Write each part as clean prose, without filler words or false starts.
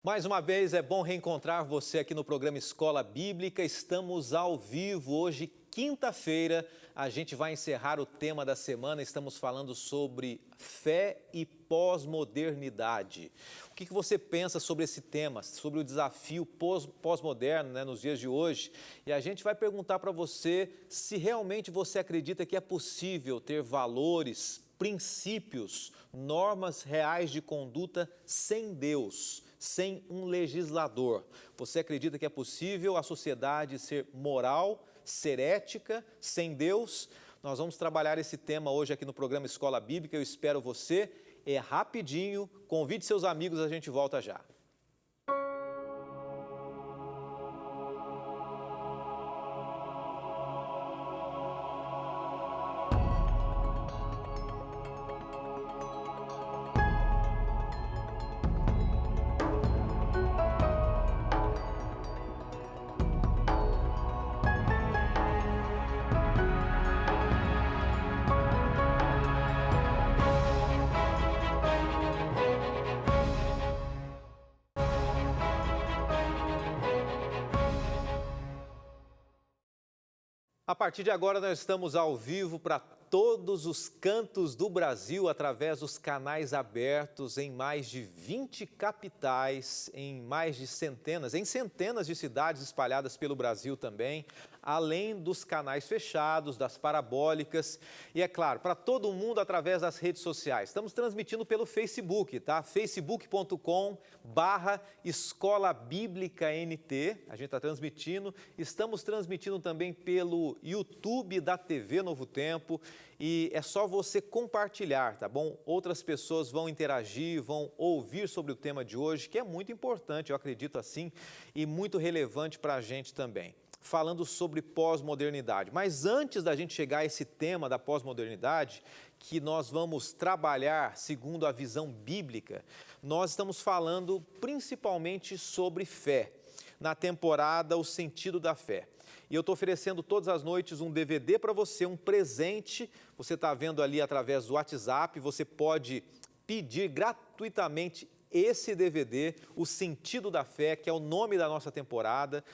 Mais uma vez, é bom reencontrar você aqui no programa Escola Bíblica. Estamos ao vivo hoje, quinta-feira. A gente vai encerrar o tema da semana. Estamos falando sobre fé e pós-modernidade. O que você pensa sobre esse tema, sobre o desafio pós-moderno, nos dias de hoje? E a gente vai perguntar para você se realmente você acredita que é possível ter valores, princípios, normas reais de conduta sem Deus, sem um legislador. Você acredita que é possível a sociedade ser moral, ser ética, sem Deus? Nós vamos trabalhar esse tema hoje aqui no programa Escola Bíblica. Eu espero você. É rapidinho. Convide seus amigos, a gente volta já. A partir de agora, nós estamos ao vivo para todos os cantos do Brasil, através dos canais abertos em mais de 20 capitais, em centenas de cidades espalhadas pelo Brasil também, além dos canais fechados, das parabólicas e, é claro, para todo mundo através das redes sociais. Estamos transmitindo pelo Facebook, tá? facebook.com/Escola Bíblica NT, a gente está transmitindo. Estamos transmitindo também pelo YouTube da TV Novo Tempo e é só você compartilhar, tá bom? Outras pessoas vão interagir, vão ouvir sobre o tema de hoje, que é muito importante, eu acredito assim, e muito relevante para a gente também. Falando sobre pós-modernidade. Mas antes da gente chegar a esse tema da pós-modernidade, que nós vamos trabalhar segundo a visão bíblica, nós estamos falando principalmente sobre fé. Na temporada, o sentido da fé. E eu estou oferecendo todas as noites um DVD para você, um presente. Você está vendo ali através do WhatsApp, você pode pedir gratuitamente esse DVD, O Sentido da Fé, que é o nome da nossa temporada.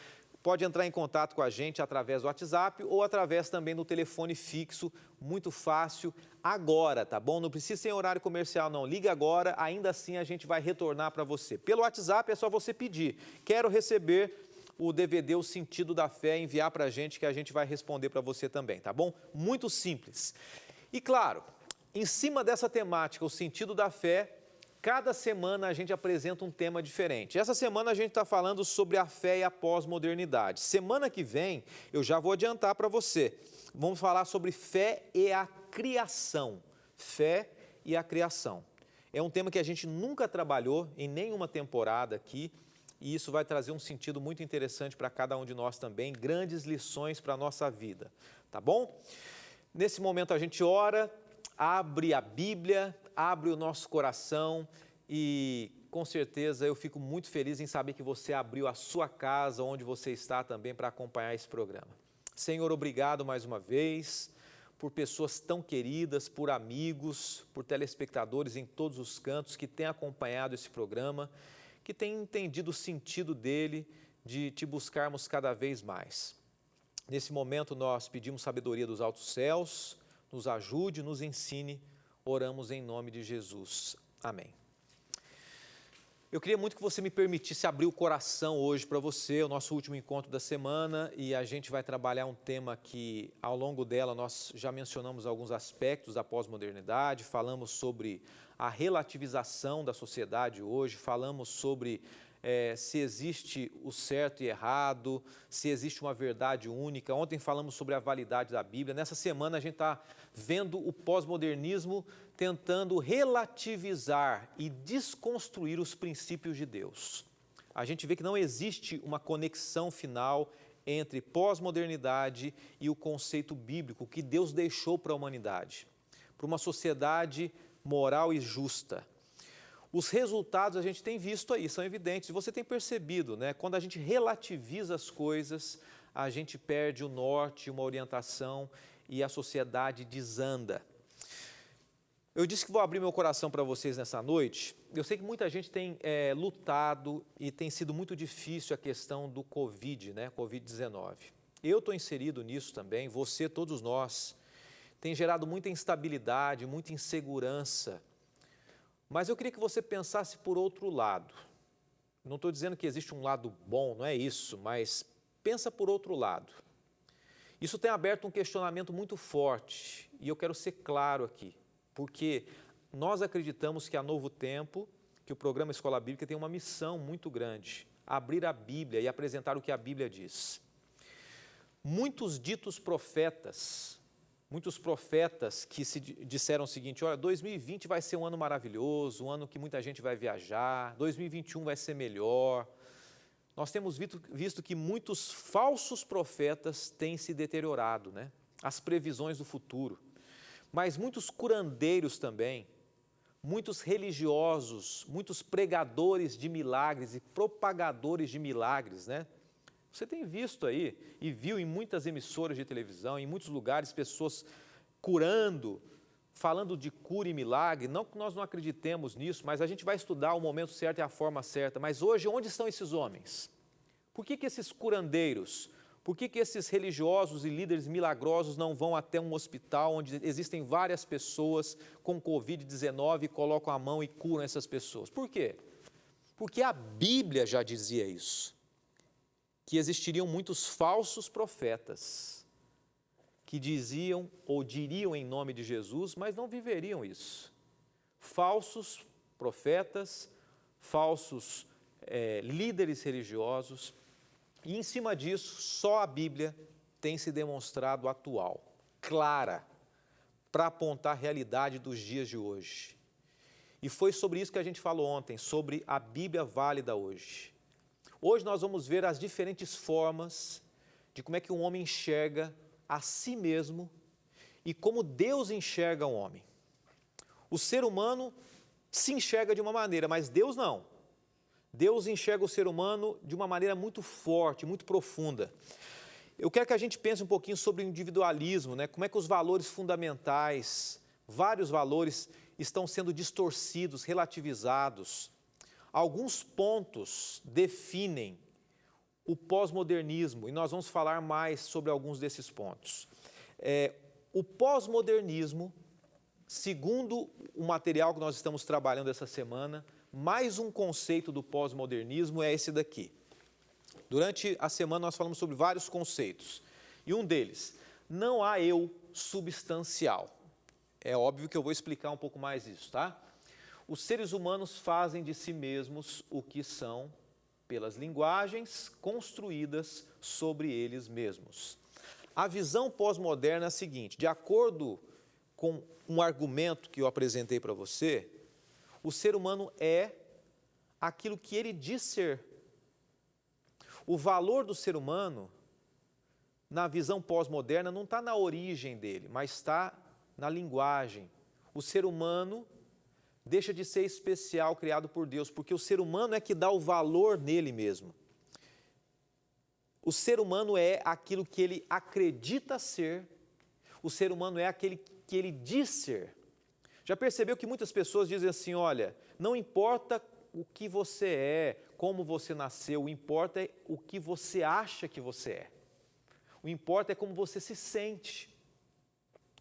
Pode entrar em contato com a gente através do WhatsApp ou através também do telefone fixo, muito fácil, agora, tá bom? Não precisa ser em horário comercial, não. Liga agora, ainda assim a gente vai retornar para você. Pelo WhatsApp é só você pedir. Quero receber o DVD O Sentido da Fé, enviar para a gente que a gente vai responder para você também, tá bom? Muito simples. E claro, em cima dessa temática, o sentido da fé, cada semana a gente apresenta um tema diferente. Essa semana a gente está falando sobre a fé e a pós-modernidade. Semana que vem, eu já vou adiantar para você. Vamos falar sobre fé e a criação. Fé e a criação. É um tema que a gente nunca trabalhou em nenhuma temporada aqui. E isso vai trazer um sentido muito interessante para cada um de nós também. Grandes lições para a nossa vida. Tá bom? Nesse momento a gente ora, abre a Bíblia, abre o nosso coração e com certeza eu fico muito feliz em saber que você abriu a sua casa, onde você está também, para acompanhar esse programa. Senhor, obrigado mais uma vez por pessoas tão queridas, por amigos, por telespectadores em todos os cantos que têm acompanhado esse programa, que têm entendido o sentido dele, de te buscarmos cada vez mais. Nesse momento nós pedimos sabedoria dos altos céus, nos ajude, nos ensine. Oramos em nome de Jesus. Amém. Eu queria muito que você me permitisse abrir o coração hoje para você, o nosso último encontro da semana, e a gente vai trabalhar um tema que, ao longo dela, nós já mencionamos alguns aspectos da pós-modernidade, falamos sobre a relativização da sociedade hoje, falamos sobre se existe o certo e errado, se existe uma verdade única. Ontem falamos sobre a validade da Bíblia. Nessa semana a gente está vendo o pós-modernismo tentando relativizar e desconstruir os princípios de Deus. A gente vê que não existe uma conexão final entre pós-modernidade e o conceito bíblico que Deus deixou para a humanidade, para uma sociedade moral e justa. Os resultados a gente tem visto aí, são evidentes, e você tem percebido, quando a gente relativiza as coisas, a gente perde o norte, uma orientação e a sociedade desanda. Eu disse que vou abrir meu coração para vocês nessa noite. Eu sei que muita gente tem lutado e tem sido muito difícil a questão do Covid, né? Covid-19. Eu estou inserido nisso também, você, todos nós. Tem gerado muita instabilidade, muita insegurança. Mas eu queria que você pensasse por outro lado. Não estou dizendo que existe um lado bom, não é isso, mas pensa por outro lado. Isso tem aberto um questionamento muito forte e eu quero ser claro aqui. Porque nós acreditamos que a Novo Tempo, que o programa Escola Bíblica tem uma missão muito grande, abrir a Bíblia e apresentar o que a Bíblia diz. Muitos ditos profetas, que se disseram o seguinte, olha, 2020 vai ser um ano maravilhoso, um ano que muita gente vai viajar, 2021 vai ser melhor. Nós temos visto que muitos falsos profetas têm se deteriorado, né? As previsões do futuro. Mas muitos curandeiros também, muitos religiosos, muitos pregadores de milagres e propagadores de milagres, né? Você tem visto aí e viu em muitas emissoras de televisão, em muitos lugares, pessoas curando, falando de cura e milagre. Não que nós não acreditemos nisso, mas a gente vai estudar o momento certo e a forma certa. Mas hoje, onde estão esses homens? Por que esses curandeiros, por que esses religiosos e líderes milagrosos não vão até um hospital onde existem várias pessoas com Covid-19 e colocam a mão e curam essas pessoas? Por quê? Porque a Bíblia já dizia isso, que existiriam muitos falsos profetas que diziam ou diriam em nome de Jesus, mas não viveriam isso. Falsos profetas, falsos líderes religiosos. E em cima disso, só a Bíblia tem se demonstrado atual, clara, para apontar a realidade dos dias de hoje. E foi sobre isso que a gente falou ontem, sobre a Bíblia válida hoje. Hoje nós vamos ver as diferentes formas de como é que um homem enxerga a si mesmo e como Deus enxerga o homem. O ser humano se enxerga de uma maneira, mas Deus não. Deus enxerga o ser humano de uma maneira muito forte, muito profunda. Eu quero que a gente pense um pouquinho sobre o individualismo, né? Como é que os valores fundamentais, vários valores, estão sendo distorcidos, relativizados. Alguns pontos definem o pós-modernismo e nós vamos falar mais sobre alguns desses pontos. O pós-modernismo, segundo o material que nós estamos trabalhando essa semana, mais um conceito do pós-modernismo é esse daqui. Durante a semana nós falamos sobre vários conceitos e um deles, não há eu substancial. É óbvio que eu vou explicar um pouco mais isso, tá? Os seres humanos fazem de si mesmos o que são pelas linguagens construídas sobre eles mesmos. A visão pós-moderna é a seguinte, de acordo com um argumento que eu apresentei para você, o ser humano é aquilo que ele diz ser. O valor do ser humano, na visão pós-moderna, não está na origem dele, mas está na linguagem. O ser humano deixa de ser especial, criado por Deus, porque o ser humano é que dá o valor nele mesmo. O ser humano é aquilo que ele acredita ser, o ser humano é aquele que ele diz ser. Já percebeu que muitas pessoas dizem assim, olha, não importa o que você é, como você nasceu, o importa é o que você acha que você é. O importa é como você se sente.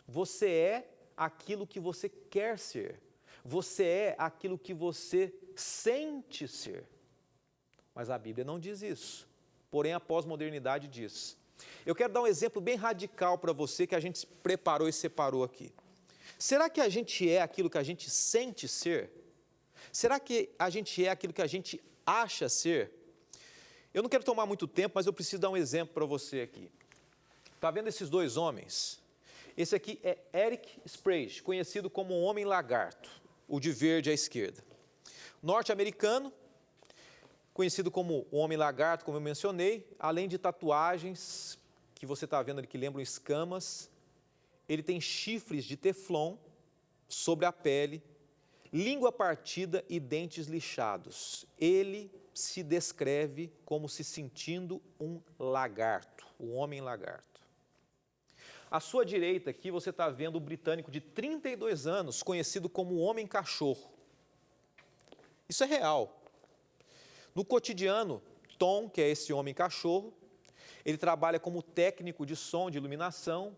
Você é aquilo que você quer ser. Você é aquilo que você sente ser. Mas a Bíblia não diz isso. Porém, a pós-modernidade diz. Eu quero dar um exemplo bem radical para você que a gente preparou e separou aqui. Será que a gente é aquilo que a gente sente ser? Será que a gente é aquilo que a gente acha ser? Eu não quero tomar muito tempo, mas eu preciso dar um exemplo para você aqui. Está vendo esses dois homens? Esse aqui é Eric Sprague, conhecido como o Homem Lagarto, o de verde à esquerda. Norte-americano, conhecido como o Homem Lagarto, como eu mencionei, além de tatuagens que você está vendo ali que lembram escamas, ele tem chifres de teflon sobre a pele, língua partida e dentes lixados. Ele se descreve como se sentindo um lagarto, o homem lagarto. À sua direita aqui você está vendo o britânico de 32 anos, conhecido como Homem-Cachorro. Isso é real. No cotidiano, Tom, que é esse Homem-Cachorro, ele trabalha como técnico de som, de iluminação,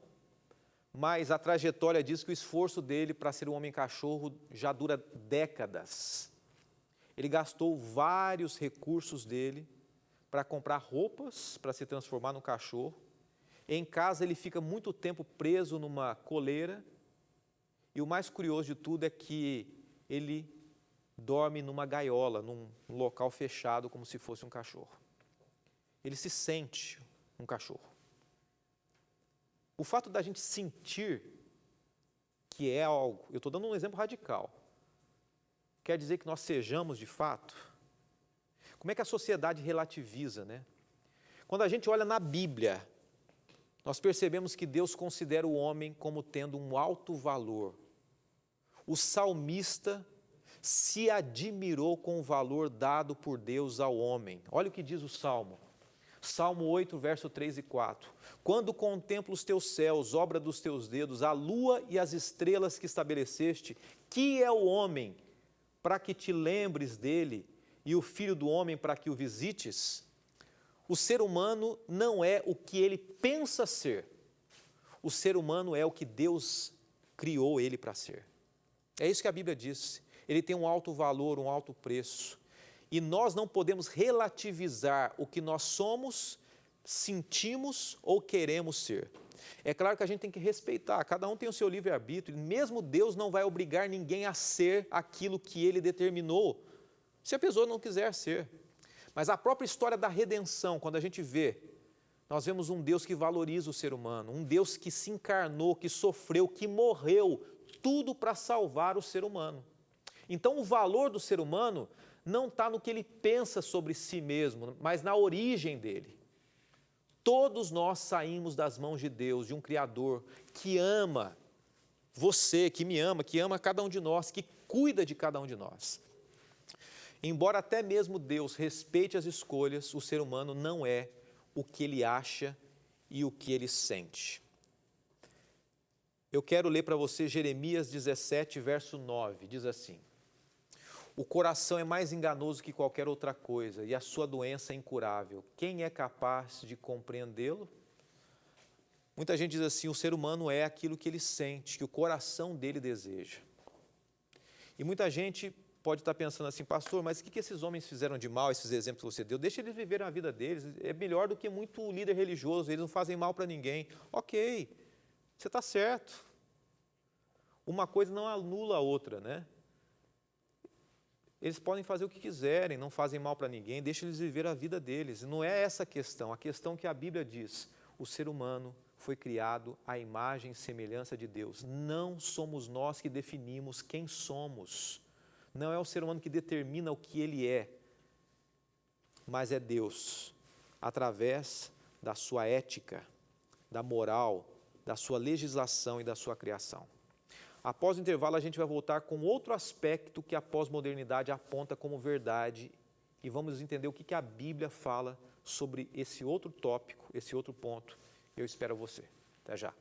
mas a trajetória diz que o esforço dele para ser um Homem-Cachorro já dura décadas. Ele gastou vários recursos dele para comprar roupas para se transformar num cachorro. Em casa ele fica muito tempo preso numa coleira e o mais curioso de tudo é que ele dorme numa gaiola, num local fechado como se fosse um cachorro. Ele se sente um cachorro. O fato da gente sentir que é algo, eu estou dando um exemplo radical, quer dizer que nós sejamos de fato? Como é que a sociedade relativiza, né? Quando a gente olha na Bíblia, nós percebemos que Deus considera o homem como tendo um alto valor. O salmista se admirou com o valor dado por Deus ao homem. Olha o que diz o Salmo. Salmo 8, verso 3 e 4. Quando contemplo os teus céus, obra dos teus dedos, a lua e as estrelas que estabeleceste, que é o homem para que te lembres dele e o filho do homem para que o visites? O ser humano não é o que ele pensa ser. O ser humano é o que Deus criou ele para ser. É isso que a Bíblia diz. Ele tem um alto valor, um alto preço. E nós não podemos relativizar o que nós somos, sentimos ou queremos ser. É claro que a gente tem que respeitar, cada um tem o seu livre-arbítrio, e mesmo Deus não vai obrigar ninguém a ser aquilo que Ele determinou, se a pessoa não quiser ser. Mas a própria história da redenção, quando a gente vê, nós vemos um Deus que valoriza o ser humano, um Deus que se encarnou, que sofreu, que morreu, tudo para salvar o ser humano. Então o valor do ser humano não está no que ele pensa sobre si mesmo, mas na origem dele. Todos nós saímos das mãos de Deus, de um Criador que ama você, que me ama, que ama cada um de nós, que cuida de cada um de nós. Embora até mesmo Deus respeite as escolhas, o ser humano não é o que ele acha e o que ele sente. Eu quero ler para você Jeremias 17, verso 9, diz assim: o coração é mais enganoso que qualquer outra coisa e a sua doença é incurável. Quem é capaz de compreendê-lo? Muita gente diz assim, o ser humano é aquilo que ele sente, que o coração dele deseja. E muita gente pode estar pensando assim, pastor, mas o que esses homens fizeram de mal, esses exemplos que você deu? Deixa eles viverem a vida deles, é melhor do que muito líder religioso, eles não fazem mal para ninguém. Ok, você está certo. Uma coisa não anula a outra, né? Eles podem fazer o que quiserem, não fazem mal para ninguém, deixa eles viver a vida deles. Não é essa a questão que a Bíblia diz, o ser humano foi criado à imagem e semelhança de Deus. Não somos nós que definimos quem somos. Não é o ser humano que determina o que ele é, mas é Deus, através da sua ética, da moral, da sua legislação e da sua criação. Após o intervalo, a gente vai voltar com outro aspecto que a pós-modernidade aponta como verdade e vamos entender o que a Bíblia fala sobre esse outro tópico, esse outro ponto. Eu espero você. Até já.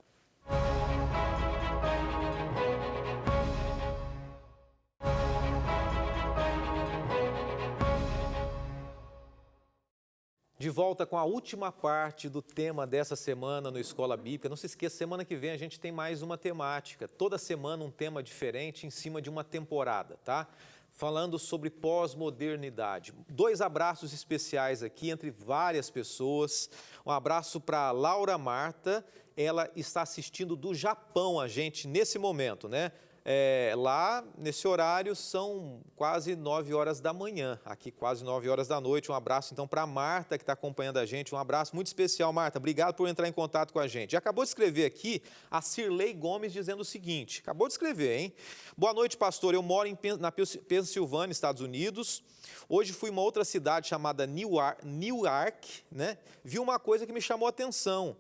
De volta com a última parte do tema dessa semana no Escola Bíblica. Não se esqueça, semana que vem a gente tem mais uma temática. Toda semana um tema diferente em cima de uma temporada, tá? Falando sobre pós-modernidade. 2 abraços especiais aqui entre várias pessoas. Um abraço para Laura Marta, ela está assistindo do Japão a gente nesse momento, né? Lá, nesse horário, são quase 9 horas da manhã, aqui quase 9 horas da noite. Um abraço, então, para a Marta, que está acompanhando a gente. Um abraço muito especial, Marta. Obrigado por entrar em contato com a gente. Já acabou de escrever aqui a Cirlei Gomes dizendo o seguinte, acabou de escrever, hein? Boa noite, pastor. Eu moro na Pensilvânia, Estados Unidos. Hoje fui em uma outra cidade chamada Newark, né? Vi uma coisa que me chamou a atenção.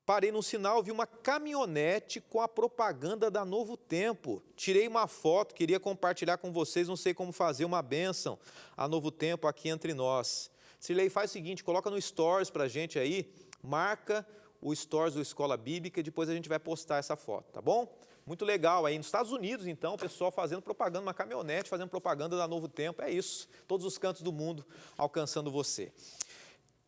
Parei num sinal, vi uma caminhonete com a propaganda da Novo Tempo. Tirei uma foto, queria compartilhar com vocês, não sei como fazer, uma bênção a Novo Tempo aqui entre nós. Cirlei, faz o seguinte, coloca no Stories para a gente aí, marca o Stories do Escola Bíblica, e depois a gente vai postar essa foto, tá bom? Muito legal aí nos Estados Unidos, então, o pessoal fazendo propaganda, uma caminhonete, fazendo propaganda da Novo Tempo, é isso, todos os cantos do mundo alcançando você.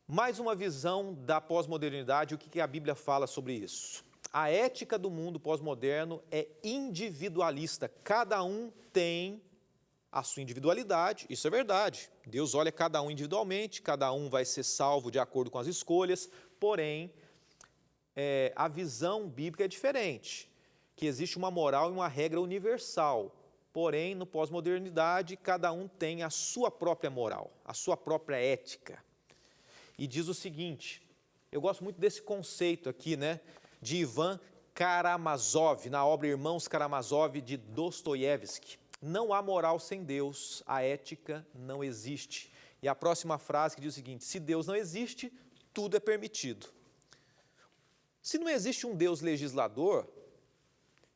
Mais uma visão da pós-modernidade, o que a Bíblia fala sobre isso? A ética do mundo pós-moderno é individualista, cada um tem a sua individualidade, isso é verdade. Deus olha cada um individualmente, cada um vai ser salvo de acordo com as escolhas, porém, a visão bíblica é diferente, que existe uma moral e uma regra universal, porém, no pós-modernidade, cada um tem a sua própria moral, a sua própria ética. E diz o seguinte, eu gosto muito desse conceito aqui, né, de Ivan Karamazov, na obra Irmãos Karamazov, de Dostoiévski. Não há moral sem Deus, a ética não existe. E a próxima frase que diz o seguinte, se Deus não existe, tudo é permitido. Se não existe um Deus legislador,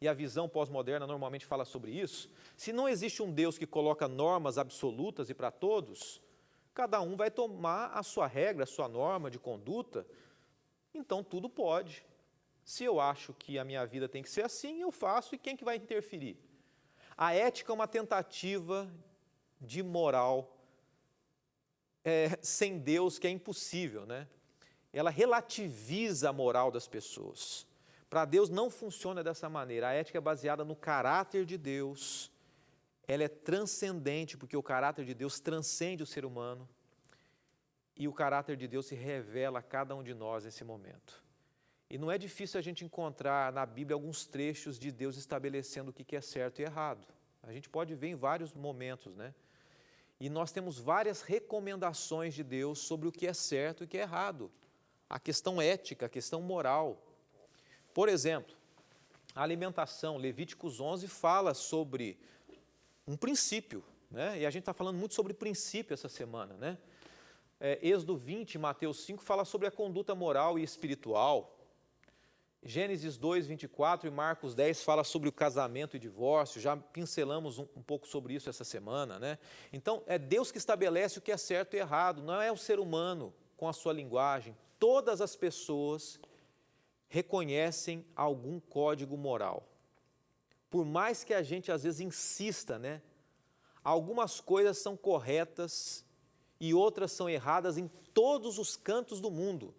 e a visão pós-moderna normalmente fala sobre isso, se não existe um Deus que coloca normas absolutas e para todos, cada um vai tomar a sua regra, a sua norma de conduta, então tudo pode. Se eu acho que a minha vida tem que ser assim, eu faço, e quem que vai interferir? A ética é uma tentativa de moral sem Deus, que é impossível, né? Ela relativiza a moral das pessoas. Para Deus não funciona dessa maneira. A ética é baseada no caráter de Deus. Ela é transcendente, porque o caráter de Deus transcende o ser humano. E o caráter de Deus se revela a cada um de nós nesse momento. E não é difícil a gente encontrar na Bíblia alguns trechos de Deus estabelecendo o que é certo e errado. A gente pode ver em vários momentos, né? E nós temos várias recomendações de Deus sobre o que é certo e o que é errado. A questão ética, a questão moral. Por exemplo, a alimentação, Levíticos 11 fala sobre um princípio, né? E a gente está falando muito sobre princípio essa semana, né? Êxodo 20, Mateus 5 fala sobre a conduta moral e espiritual. Gênesis 2, 24 e Marcos 10 fala sobre o casamento e divórcio, já pincelamos um pouco sobre isso essa semana, né? Então, é Deus que estabelece o que é certo e errado, não é o ser humano com a sua linguagem. Todas as pessoas reconhecem algum código moral. Por mais que a gente às vezes insista, né? Algumas coisas são corretas e outras são erradas em todos os cantos do mundo.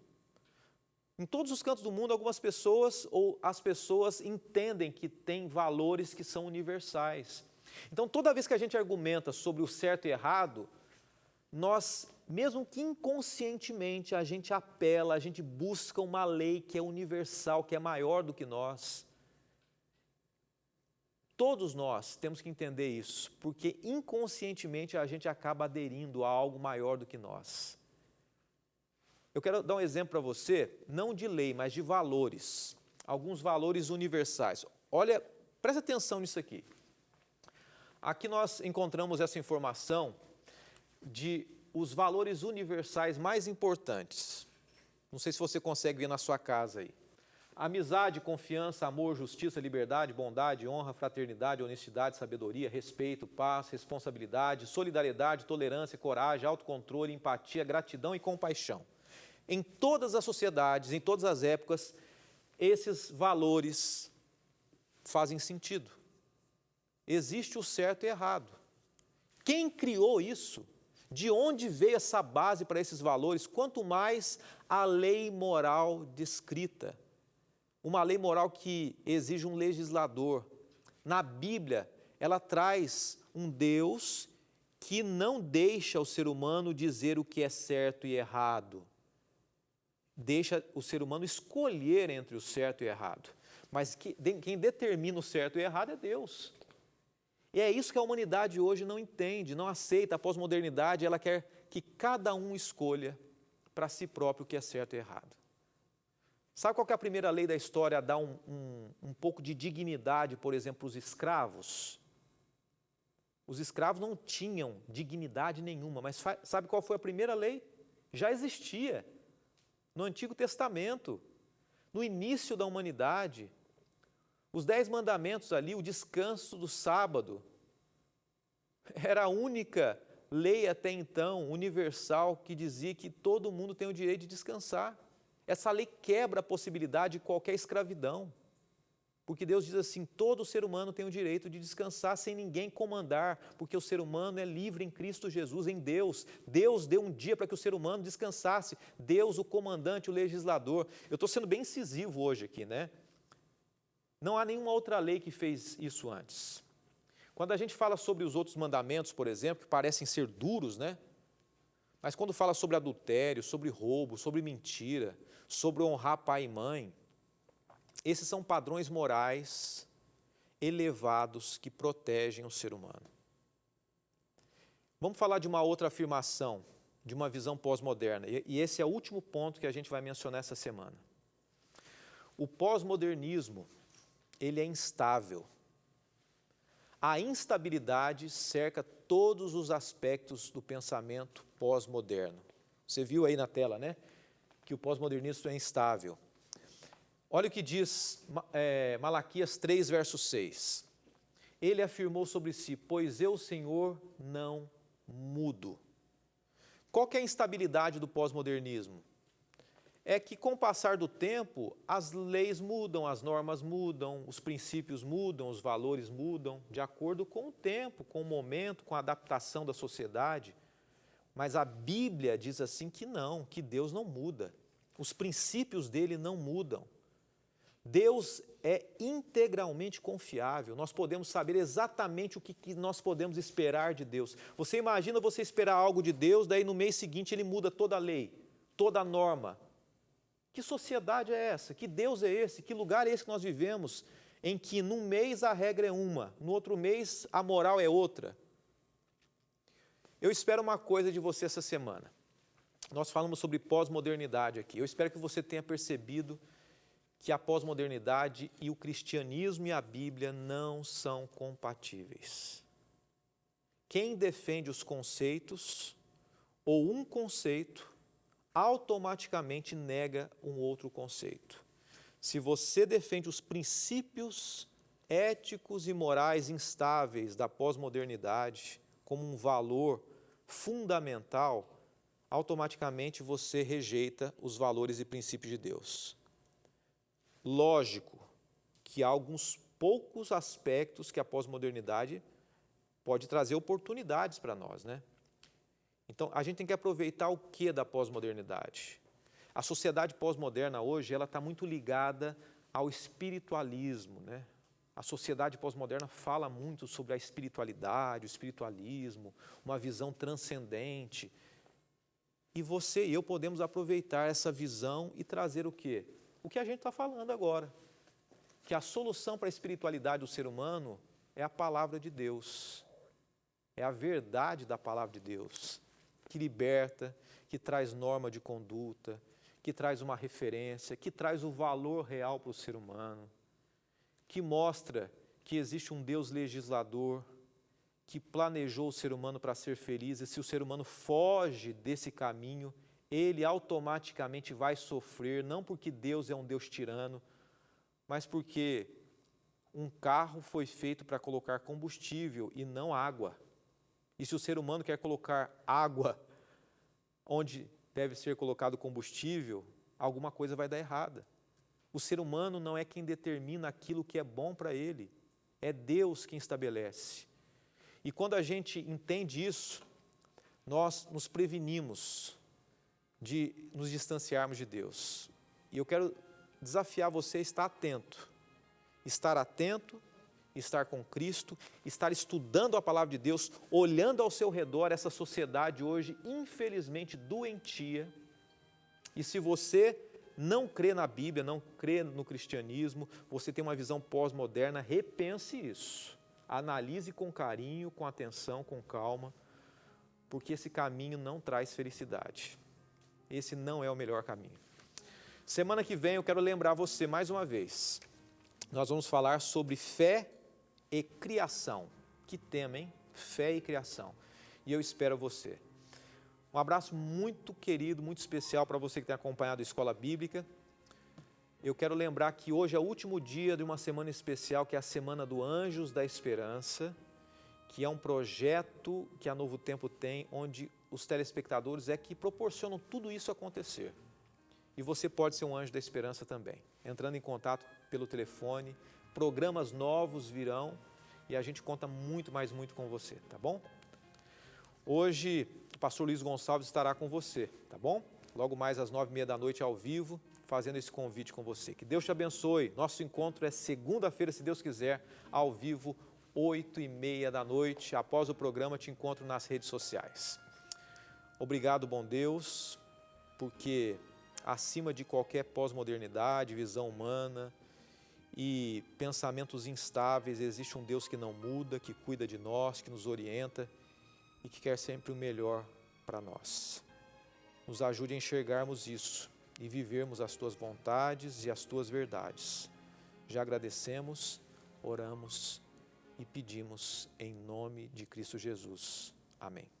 Em todos os cantos do mundo, algumas pessoas ou as pessoas entendem que tem valores que são universais. Então, toda vez que a gente argumenta sobre o certo e errado, nós, mesmo que inconscientemente, a gente apela, a gente busca uma lei que é universal, que é maior do que nós. Todos nós temos que entender isso, porque inconscientemente a gente acaba aderindo a algo maior do que nós. Eu quero dar um exemplo para você, não de lei, mas de valores, alguns valores universais. Olha, presta atenção nisso aqui. Aqui nós encontramos essa informação de os valores universais mais importantes. Não sei se você consegue ver na sua casa aí. Amizade, confiança, amor, justiça, liberdade, bondade, honra, fraternidade, honestidade, sabedoria, respeito, paz, responsabilidade, solidariedade, tolerância, coragem, autocontrole, empatia, gratidão e compaixão. Em todas as sociedades, em todas as épocas, esses valores fazem sentido. Existe o certo e errado. Quem criou isso? De onde veio essa base para esses valores? Quanto mais a lei moral descrita. Uma lei moral que exige um legislador. Na Bíblia, ela traz um Deus que não deixa o ser humano dizer o que é certo e errado. Deixa o ser humano escolher entre o certo e o errado. Mas quem determina o certo e o errado é Deus. E é isso que a humanidade hoje não entende, não aceita. A pós-modernidade, ela quer que cada um escolha para si próprio o que é certo e errado. Sabe qual que é a primeira lei da história a dar um pouco de dignidade, por exemplo, para os escravos? Os escravos não tinham dignidade nenhuma, mas sabe qual foi a primeira lei? Já existia. No Antigo Testamento, no início da humanidade, os 10 mandamentos ali, o descanso do sábado, era a única lei até então universal que dizia que todo mundo tem o direito de descansar. Essa lei quebra a possibilidade de qualquer escravidão. Porque Deus diz assim, todo ser humano tem o direito de descansar sem ninguém comandar, porque o ser humano é livre em Cristo Jesus, em Deus. Deus deu um dia para que o ser humano descansasse. Deus, o comandante, o legislador. Eu estou sendo bem incisivo hoje aqui, né? Não há nenhuma outra lei que fez isso antes. Quando a gente fala sobre os outros mandamentos, por exemplo, que parecem ser duros, né? Mas quando fala sobre adultério, sobre roubo, sobre mentira, sobre honrar pai e mãe, esses são padrões morais elevados que protegem o ser humano. Vamos falar de uma outra afirmação, de uma visão pós-moderna, e esse é o último ponto que a gente vai mencionar essa semana. O pós-modernismo, ele é instável. A instabilidade cerca todos os aspectos do pensamento pós-moderno. Você viu aí na tela, né? Que o pós-modernismo é instável. Olha o que diz Malaquias 3, verso 6. Ele afirmou sobre si, pois eu, Senhor, não mudo. Qual que é a instabilidade do pós-modernismo? É que com o passar do tempo, as leis mudam, as normas mudam, os princípios mudam, os valores mudam, de acordo com o tempo, com o momento, com a adaptação da sociedade. Mas a Bíblia diz assim que não, que Deus não muda. Os princípios dele não mudam. Deus é integralmente confiável, nós podemos saber exatamente o que nós podemos esperar de Deus. Você imagina você esperar algo de Deus, daí no mês seguinte ele muda toda a lei, toda a norma. Que sociedade é essa? Que Deus é esse? Que lugar é esse que nós vivemos, em que num mês a regra é uma, no outro mês a moral é outra? Eu espero uma coisa de você essa semana. Nós falamos sobre pós-modernidade aqui. Eu espero que você tenha percebido que a pós-modernidade e o cristianismo e a Bíblia não são compatíveis. Quem defende os conceitos, ou um conceito, automaticamente nega um outro conceito. Se você defende os princípios éticos e morais instáveis da pós-modernidade como um valor fundamental, automaticamente você rejeita os valores e princípios de Deus. Lógico que há alguns poucos aspectos que a pós-modernidade pode trazer oportunidades para nós, né? Então, a gente tem que aproveitar o que da pós-modernidade? A sociedade pós-moderna hoje, ela está muito ligada ao espiritualismo, né? A sociedade pós-moderna fala muito sobre a espiritualidade, o espiritualismo, uma visão transcendente. E você e eu podemos aproveitar essa visão e trazer o quê? O que a gente está falando agora, que a solução para a espiritualidade do ser humano é a palavra de Deus, é a verdade da palavra de Deus, que liberta, que traz norma de conduta, que traz uma referência, que traz o valor real para o ser humano, que mostra que existe um Deus legislador, que planejou o ser humano para ser feliz, e se o ser humano foge desse caminho, ele automaticamente vai sofrer, não porque Deus é um Deus tirano, mas porque um carro foi feito para colocar combustível e não água. E se o ser humano quer colocar água onde deve ser colocado combustível, alguma coisa vai dar errada. O ser humano não é quem determina aquilo que é bom para ele, é Deus quem estabelece. E quando a gente entende isso, nós nos prevenimos de nos distanciarmos de Deus. E eu quero desafiar você a estar atento, estar com Cristo, estar estudando a palavra de Deus, olhando ao seu redor essa sociedade hoje, infelizmente, doentia. E se você não crê na Bíblia, não crê no cristianismo, você tem uma visão pós-moderna, repense isso. Analise com carinho, com atenção, com calma, porque esse caminho não traz felicidade. Esse não é o melhor caminho. Semana que vem eu quero lembrar você mais uma vez. Nós vamos falar sobre fé e criação. Que tema, hein? Fé e criação. E eu espero você. Um abraço muito querido, muito especial para você que tem acompanhado a Escola Bíblica. Eu quero lembrar que hoje é o último dia de uma semana especial, que é a Semana do Anjos da Esperança, que é um projeto que a Novo Tempo tem, onde os telespectadores é que proporcionam tudo isso acontecer. E você pode ser um anjo da esperança também, entrando em contato pelo telefone. Programas novos virão e a gente conta muito, mais muito com você, tá bom? Hoje, o pastor Luiz Gonçalves estará com você, tá bom? Logo mais às 9h30 da noite ao vivo, fazendo esse convite com você. Que Deus te abençoe. Nosso encontro é segunda-feira, se Deus quiser, ao vivo, 8h30 da noite. Após o programa, te encontro nas redes sociais. Obrigado, bom Deus, porque acima de qualquer pós-modernidade, visão humana e pensamentos instáveis, existe um Deus que não muda, que cuida de nós, que nos orienta e que quer sempre o melhor para nós. Nos ajude a enxergarmos isso e vivermos as Tuas vontades e as Tuas verdades. Já agradecemos, oramos e pedimos em nome de Cristo Jesus. Amém.